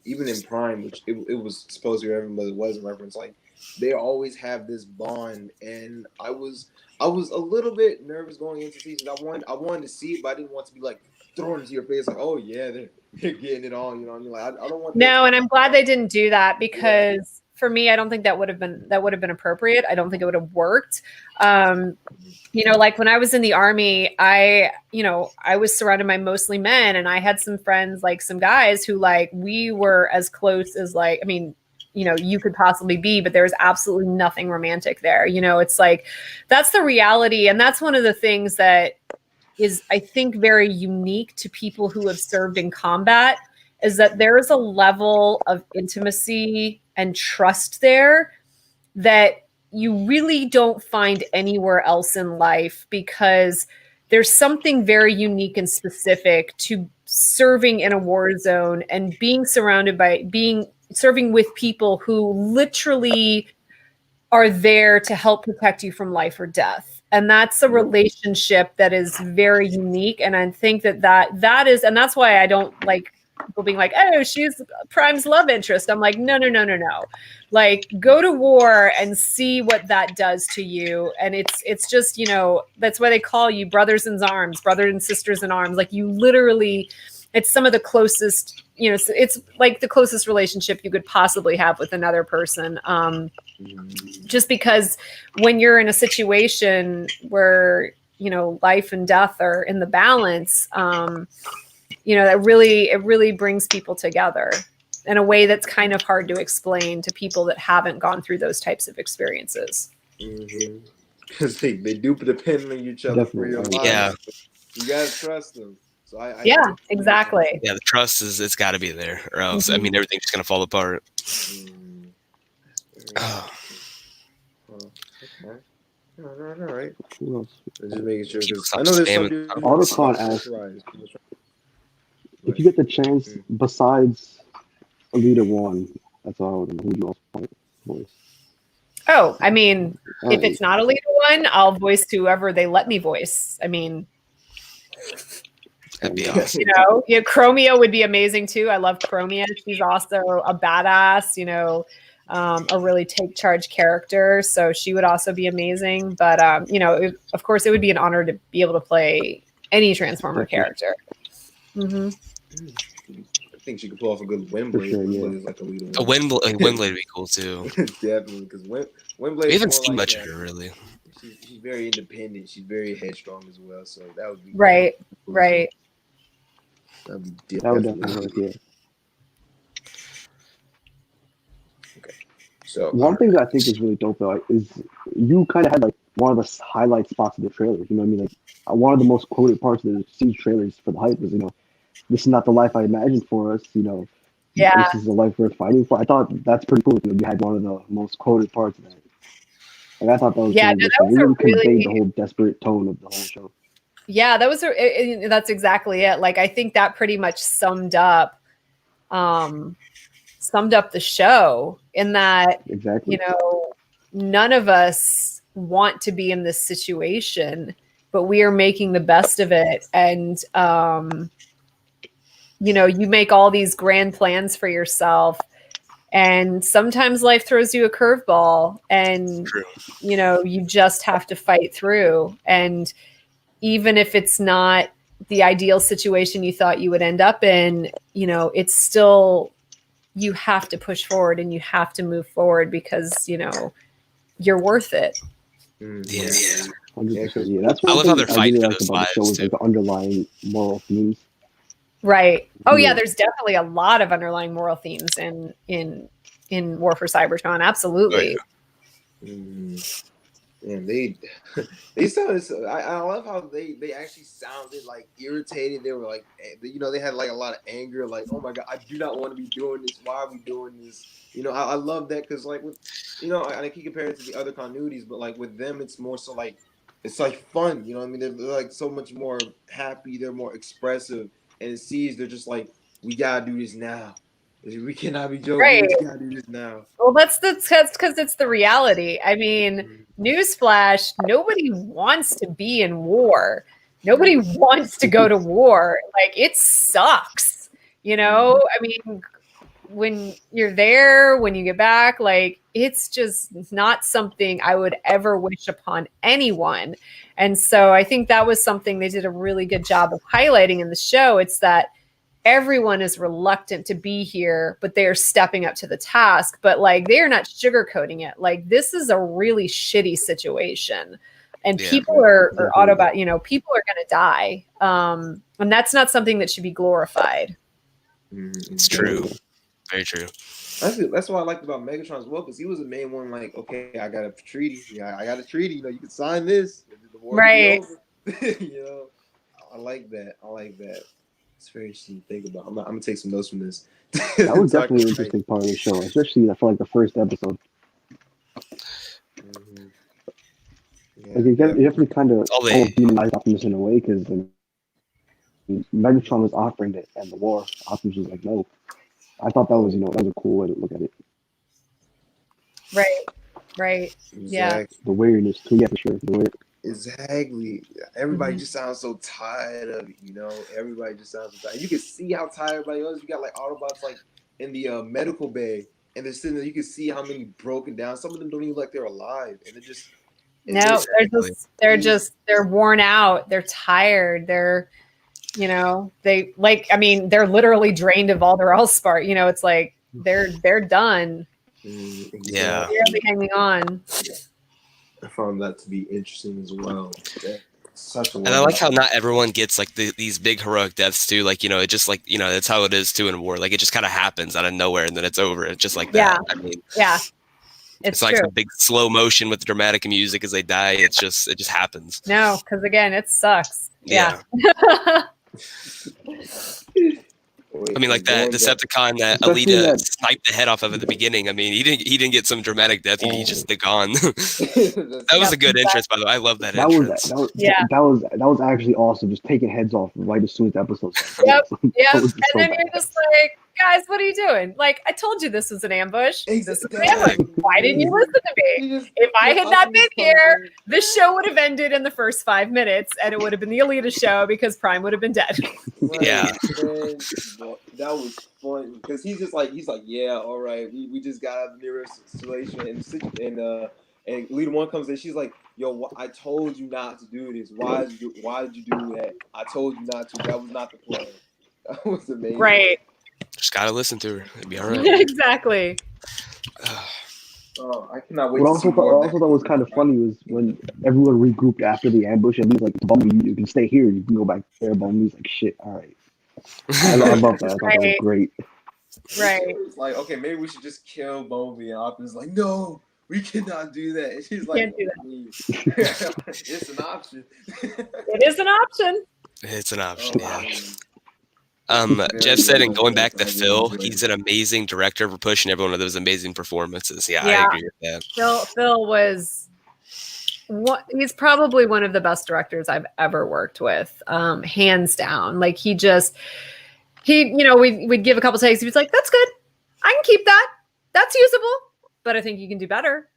even in Prime, which it was supposed to be everyone, but it wasn't referenced. Like they always have this bond, and I was a little bit nervous going into season. I wanted to see it, but I didn't want to be like thrown into your face like, oh yeah, they're getting it all. You know what I mean? Like I don't want. No, and I'm glad they didn't do that because. For me, I don't think that would have been appropriate. I don't think it would have worked. Like when I was in the Army, I was surrounded by mostly men, and I had some friends, like some guys who like we were as close as like, I mean, you could possibly be, but there was absolutely nothing romantic there. It's like, that's the reality. And that's one of the things that is, I think, very unique to people who have served in combat, is that there is a level of intimacy and trust there that you really don't find anywhere else in life, because there's something very unique and specific to serving in a war zone and being surrounded by serving with people who literally are there to help protect you from life or death. And that's a relationship that is very unique. And I think that is, and that's why I don't like people being like, oh, she's Prime's love interest. I'm like, no. Like, go to war and see what that does to you. And it's just, that's why they call you brothers in arms, brothers and sisters in arms. Like, you literally, it's some of the closest, it's like the closest relationship you could possibly have with another person. Just because when you're in a situation where, life and death are in the balance, it really brings people together in a way that's kind of hard to explain to people that haven't gone through those types of experiences. Because they do depend on each other for your life. Yeah. You gotta trust them. So yeah, exactly. Yeah, the trust it's got to be there, or else I mean everything's just gonna fall apart. Okay. All right. Who else? Just making sure. I know there's some dude. Autocon asked, if you get the chance, besides Elita 1, that's all. Who do you also voice? Oh, I mean, if it's not Elita 1, I'll voice whoever they let me voice. I mean, that'd be awesome. Chromia would be amazing too. I love Chromia. She's also a badass, a really take charge character. So she would also be amazing. But, of course, it would be an honor to be able to play any Transformer character. Mm-hmm. I think she could pull off a good Windblade. Sure, yeah. Like A Windblade would be cool too. Definitely, because Windblade. We haven't seen much of her really. She's very independent. She's very headstrong as well. So that would be right. Right. That would definitely work. Yeah. Okay. So one thing that I think is really dope though is you kind of had like one of the highlight spots of the trailer. You know what I mean? Like one of the most quoted parts of the Siege trailers for the hype was, this is not the life I imagined for us. Yeah. This is the life we're fighting for. I thought that's pretty cool. You had one of the most quoted parts of that. And I thought that was really conveyed the whole desperate tone of the whole show. Yeah, that's exactly it. Like, I think that pretty much summed up the show in that, exactly. None of us want to be in this situation, but we are making the best of it. And, you make all these grand plans for yourself, and sometimes life throws you a curveball, and, you just have to fight through. And even if it's not the ideal situation you thought you would end up in, it's still, you have to push forward and you have to move forward because, you're worth it. Yeah. 100%. Yeah, that's I love how they're fighting really for those about the show is like the underlying moral themes. Right. Oh yeah, there's definitely a lot of underlying moral themes in War for Cybertron. Absolutely. And they sounded. I love how they actually sounded like irritated. They were like, they had like a lot of anger. Like, oh my god, I do not want to be doing this. Why are we doing this? I love that because like with, I keep comparing it to the other continuities, but like with them, it's more so like it's like fun. You know what I mean? They're like so much more happy. They're more expressive. And it sees they're just like, we gotta do this now. We cannot be joking. Right. We gotta do this now. Well, that's because it's the reality. I mean, newsflash: nobody wants to be in war. Nobody wants to go to war. Like, it sucks. I mean, when you're there, when you get back, like, it's just not something I would ever wish upon anyone. And so I think that was something they did a really good job of highlighting in the show. It's that everyone is reluctant to be here, but they are stepping up to the task. But like, they are not sugarcoating it. Like, this is a really shitty situation, and people are people are going to die. And that's not something that should be glorified. It's true. Very true. That's what I liked about Megatron as well, because he was the main one. Like, okay, I got a treaty. Yeah, I got a treaty. You can sign this. The war right. I like that. It's very interesting to think about. I'm gonna take some notes from this. That was definitely an interesting part of the show, especially for like the first episode. Yeah, like, you definitely kind of demonized Optimus in a way, because Megatron was offering it and the war. Optimus was like, no. I thought that was, that was a cool way to look at it. Right. Right. Exactly. Yeah. The weirdness too. Yeah, for sure. Exactly. Everybody just sounds so tired of it, you know. Everybody just sounds so tired. You can see how tired everybody is. You got like Autobots like in the medical bay, and they're sitting there. You can see how many broken down. Some of them don't even look like they're alive, and they're just no. They're worn out. They're tired. They're, you know, they like. I mean, they're literally drained of all their Allspark. You know, it's like they're done. Exactly. Yeah. Barely hanging on. I found that to be interesting as well. And I like how not everyone gets like these big heroic deaths too. Like, you know, it just like, you know, that's how it is too in war. Like it just kind of happens out of nowhere and then it's over. It's just like that. I mean, yeah, it's like some big slow motion with dramatic music as they die. It just happens. No, because again, it sucks. Yeah. I mean, like that Decepticon that Elita sniped the head off of at the beginning. I mean, he didn't get some dramatic death. He just gone. That was a good entrance, by the way. I love that entrance. That was actually awesome. Just taking heads off right as soon as the episode started. Yep. And then you're just like, guys, what are you doing? Like, I told you this was an ambush. This is an ambush. Why didn't you listen to me? If I had not been here, this show would have ended in the first 5 minutes, and it would have been the Elita show because Prime would have been dead. Yeah. That was fun because he's like, yeah, all right, we just got out of the nearest situation, and Elita 1 comes in, she's like, yo, I told you not to do this. Why did you do that? I told you not to. That was not the plan. That was amazing. Right. Just gotta listen to her. It'd be all right. Exactly. Oh, I cannot wait. What I thought was kind of funny was when everyone regrouped after the ambush, and he's like, Bumblebee, you can stay here. You can go back there. Bumblebee's like, shit, all right. I love that. I thought that was great. Right. It's like, okay, maybe we should just kill Bumblebee. And Optimus like, no, we cannot do that. And she's like, it's an option. It is an option. It's an option, yeah. Jeff said, and going back to Phil, he's an amazing director for pushing every one of those amazing performances. Yeah, I agree with that. Phil was he's probably one of the best directors I've ever worked with, hands down. Like he you know, we'd give a couple takes. He was like, "That's good. I can keep that. That's usable, but I think you can do better."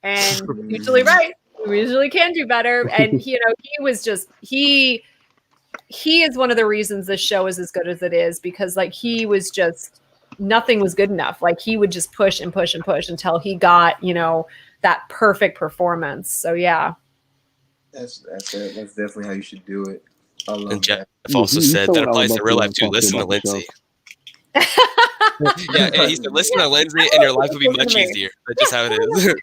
And usually right. We usually can do better. And you know, he was just he is one of the reasons this show is as good as it is, because like he was just, nothing was good enough. Like he would just push and push and push until he got, you know, that perfect performance. So yeah. That's it. That's definitely how you should do it. I love and Jeff also said that applies to real life too. Listen to Linsay. Yeah, he said listen to Linsay and your life will be much easier. That's just how it is.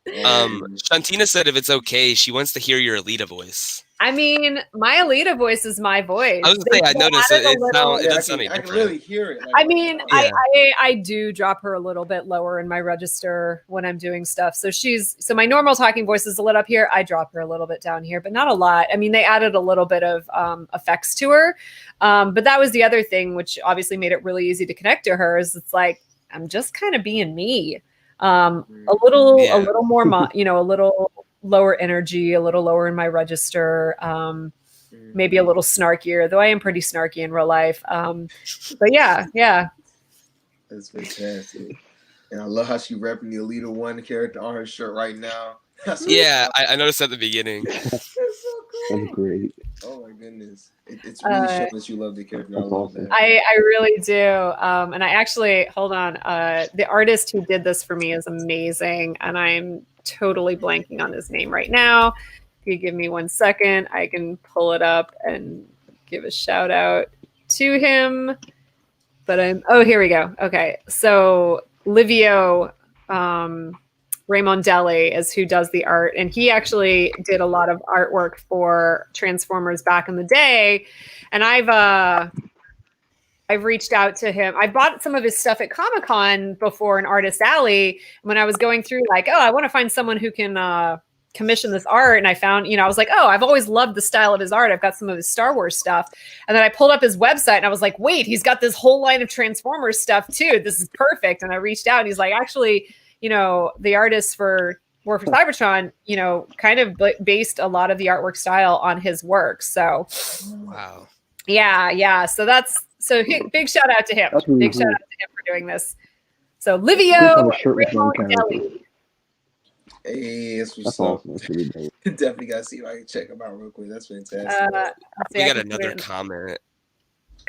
Shantina said if it's okay, she wants to hear your Elita voice. I mean, my Elita voice is my voice. I was gonna say, I noticed it does sound I can really hear it. Like, I mean, I do drop her a little bit lower in my register when I'm doing stuff. So my normal talking voice is lit up here. I drop her a little bit down here, but not a lot. I mean, they added a little bit of effects to her. But that was the other thing, which obviously made it really easy to connect to her, is it's like, I'm just kind of being me. A little more, you know, a little lower energy, a little lower in my register, maybe a little snarkier, though I am pretty snarky in real life. But yeah. That's fantastic. And I love how she repping the Elita 1 character on her shirt right now. Yeah, I noticed at the beginning. That's so cool. That's great. Oh my goodness. It's really showing that you love the character. I love that. I really do. And I actually, hold on. The artist who did this for me is amazing. And I'm totally blanking on his name right now. If you give me 1 second, I can pull it up and give a shout out to him. But here we go. Okay. So Livio Raimondelli is who does the art, and he actually did a lot of artwork for Transformers back in the day. And I've reached out to him. I bought some of his stuff at Comic-Con before in Artist Alley when I was going through like, I want to find someone who can commission this art. And I found, I was like, I've always loved the style of his art. I've got some of his Star Wars stuff. And then I pulled up his website and I was like, wait, he's got this whole line of Transformers stuff too. This is perfect. And I reached out and he's like, actually, the artist for War for Cybertron, kind of based a lot of the artwork style on his work. So, wow. Yeah. So big shout out to him. Really big cool. shout out to him for doing this. So Livio, Raymond. Hey, that's awesome. That's really dope. Definitely gotta see if I can check them out real quick. That's fantastic. We got another comment.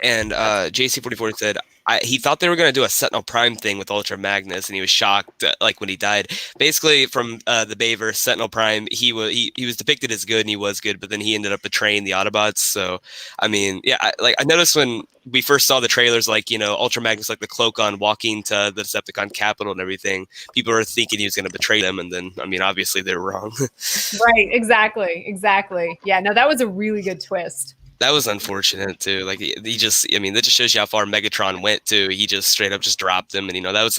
And JC44 said he thought they were going to do a Sentinel Prime thing with Ultra Magnus, and he was shocked like when he died. Basically, from the Bayverse, Sentinel Prime, he was depicted as good, and he was good, but then he ended up betraying the Autobots. So, I mean, yeah, I noticed when we first saw the trailers, like, you know, Ultra Magnus, like the cloak on, walking to the Decepticon capital and everything, people were thinking he was going to betray them, and then, I mean, obviously they were wrong. Right, exactly. Yeah, no, that was a really good twist. That was unfortunate too. Like he just, I mean, that just shows you how far Megatron went too. He just straight up just dropped them, and you know that was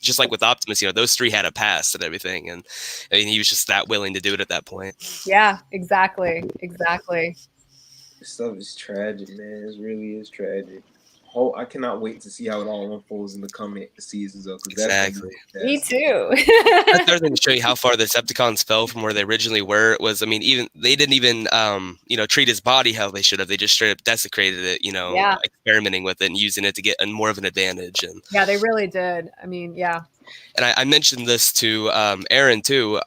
just like with Optimus, you know, those three had a past and everything, and I mean he was just that willing to do it at that point. Yeah, exactly. This stuff is tragic, man. It really is tragic. I cannot wait to see how it all unfolds in the coming seasons. Exactly. Me too. That's another thing to show you how far the Decepticons fell from where they originally were. Was, I mean, even they didn't even treat his body how they should have. They just straight up desecrated it. You know, experimenting with it and using it to get more of an advantage. And yeah, they really did. I mean, yeah. And I mentioned this to Aaron too.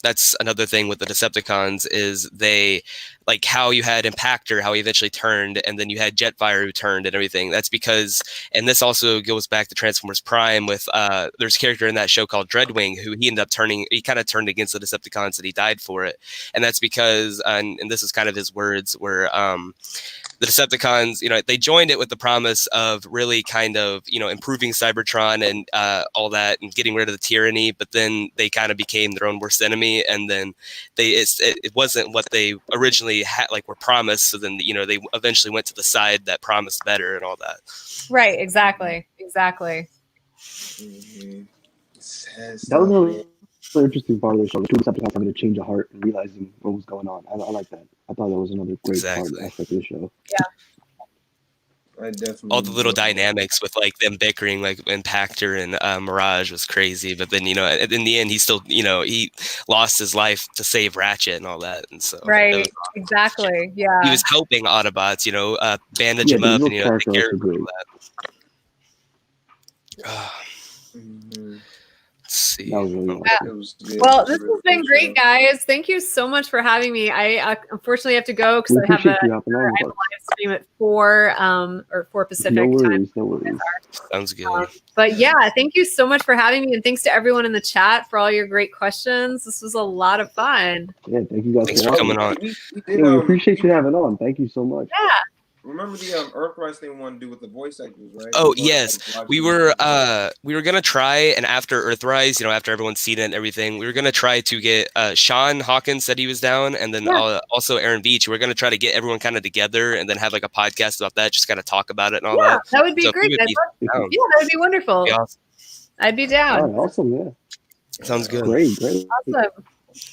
That's another thing with the Decepticons is they, like how you had Impactor, how he eventually turned, and then you had Jetfire who turned and everything. That's because, and this also goes back to Transformers Prime with, there's a character in that show called Dreadwing who he ended up turning, he kind of turned against the Decepticons and he died for it. And that's because, and this is kind of his words, where the Decepticons, you know, they joined it with the promise of really kind of, you know, improving Cybertron and all that and getting rid of the tyranny, but then they kind of became their own worst enemy, and then it wasn't what they originally had, like, were promised. So then, you know, they eventually went to the side that promised better and all that. Right, exactly. Mm-hmm. That was an interesting part of the show. The two Decepticons having to change a heart and realizing what was going on. I like that. I thought that was another great part aspect of the show. Yeah. I definitely all the little dynamics with like them bickering, like Impactor and Mirage was crazy. But then, you know, in the end, he still, you know, he lost his life to save Ratchet and all that. And so, right, exactly, yeah. He was helping Autobots, you know, bandage him up and, you know, take care of all that. See. Well, this has been great, guys. Thank you so much for having me. I unfortunately have to go because I have a live stream at 4 Pacific time. No worries. Sounds good. But yeah, thank you so much for having me, and thanks to everyone in the chat for all your great questions. This was a lot of fun. Yeah, thank you guys. Thanks for coming on. We appreciate you having on. Thank you so much. Yeah. Remember the Earthrise thing we want to do with the voice actors, right? Oh, yes. We were going to try, and after Earthrise, you know, after everyone's seen it and everything, we were going to try to get Sean Hawkins said he was down, and then also Aaron Beach. We're going to try to get everyone kind of together and then have like a podcast about that, just kind of talk about it and all that. That would be great. That would be wonderful. Be awesome. I'd be down. Awesome, yeah. Sounds good. Great. Awesome.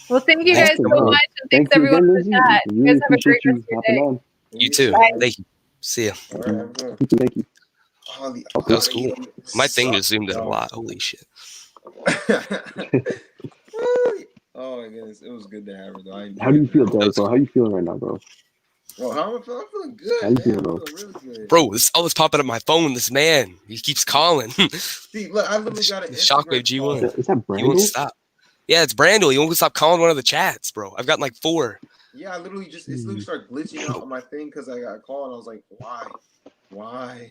Well, thank you guys so much, and thanks everyone for the chat. You guys have a great rest of your day. You too. Bye. Thank you. See ya. Thank you. That was cool. My thing just zoomed in a lot. Holy shit. Oh my goodness, it was good to have her though. How do you feel, Derrick, bro? How you feeling right now, bro? Bro, how am I feeling? I'm feeling good. How you feeling, bro? Really good. Bro, this all this popping up my phone. This man, he keeps calling. See, look, I literally got an Shockwave G1. Is that Brandel? He won't stop. Yeah, it's Brandel. He won't stop calling one of the chats, bro. I've gotten like 4. Yeah, I literally just it literally started glitching out on my thing because I got a call and I was like, why?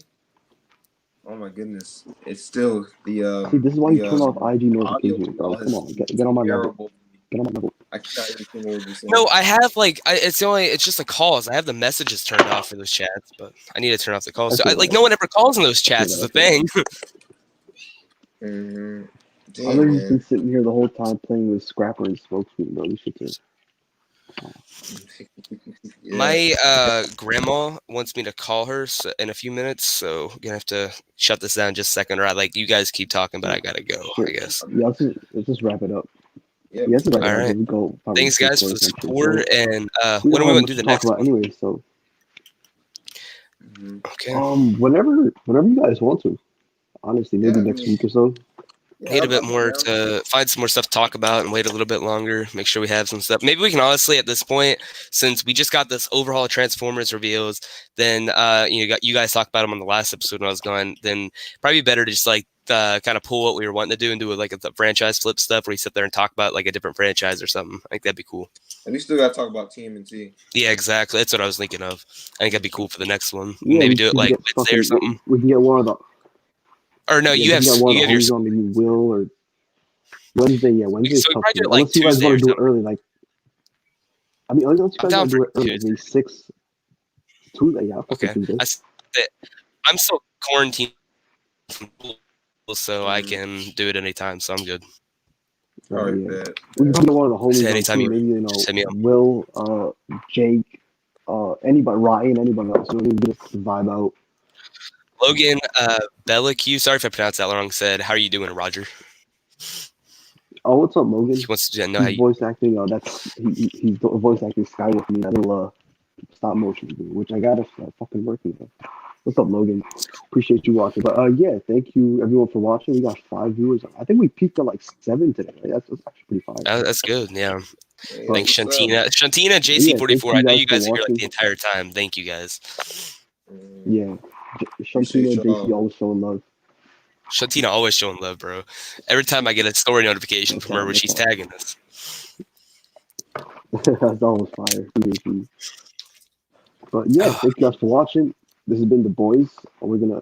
Oh my goodness! It's still the. See, this is why you turn off IG notifications, bro. Come on, get on my level. Get on my level. I can't even what you're saying. No, I have like it's just the calls. I have the messages turned off for those chats, but I need to turn off the calls. So no one ever calls in those chats. Is the thing. Mm-hmm. I've just been sitting here the whole time playing with Scrapper and Smokescreen, bro. This shit's My grandma wants me to call her in a few minutes, so I'm gonna have to shut this down just a second. Or like you guys keep talking, but I gotta go. I guess. Yeah, let's just wrap it up. Yeah. All right. Thanks, guys, for the support. And what do we want to do the next one? Anyway, so. Okay. Whenever you guys want to. Honestly, maybe next week or so. Need a bit more to find some more stuff to talk about and wait a little bit longer. Make sure we have some stuff. Maybe we can honestly at this point, since we just got this overhaul of Transformers reveals, then you guys talked about them on the last episode when I was gone. Then probably better to just like kind of pull what we were wanting to do and do like a franchise flip stuff where we sit there and talk about like a different franchise or something. I think that'd be cool. And we still got to talk about TMNT. Yeah, exactly. That's what I was thinking of. I think that'd be cool for the next one. Yeah, maybe do it like Wednesday or something. We can get one of the. Or no, you have your on maybe Will or Wednesday. Yeah, Wednesday. So we probably do it like Tuesday. You guys want to do it early, like. I mean, unless you guys want to do it early, maybe 6 Tuesday. Yeah. Okay. I'm still quarantined from school, so I can do it anytime. So I'm good. All right, yeah. We can do one of the homies. Anytime maybe Will, Jake, anybody, Ryan, anybody else. So we can just vibe out. Logan Bellicu, sorry if I pronounced that wrong, said, "How are you doing, Roger?" Oh, what's up, Logan? He wants to know how you voice acting. He's voice acting Sky with me. That little stop motion, which I gotta start fucking working on. What's up, Logan? Appreciate you watching. But yeah, thank you everyone for watching. We got 5 viewers. I think we peaked at like 7 today. Right? That's actually pretty fine. That's good. Yeah. Thanks, Shantina, JC44. I know you guys are here like the entire time. Thank you guys. Yeah, Shantina and JC always showing love. Shantina always showing love, bro. Every time I get a story notification from her where she's tagging us. That's always fire. But yeah, thank you guys for watching. This has been The Boys. We're going to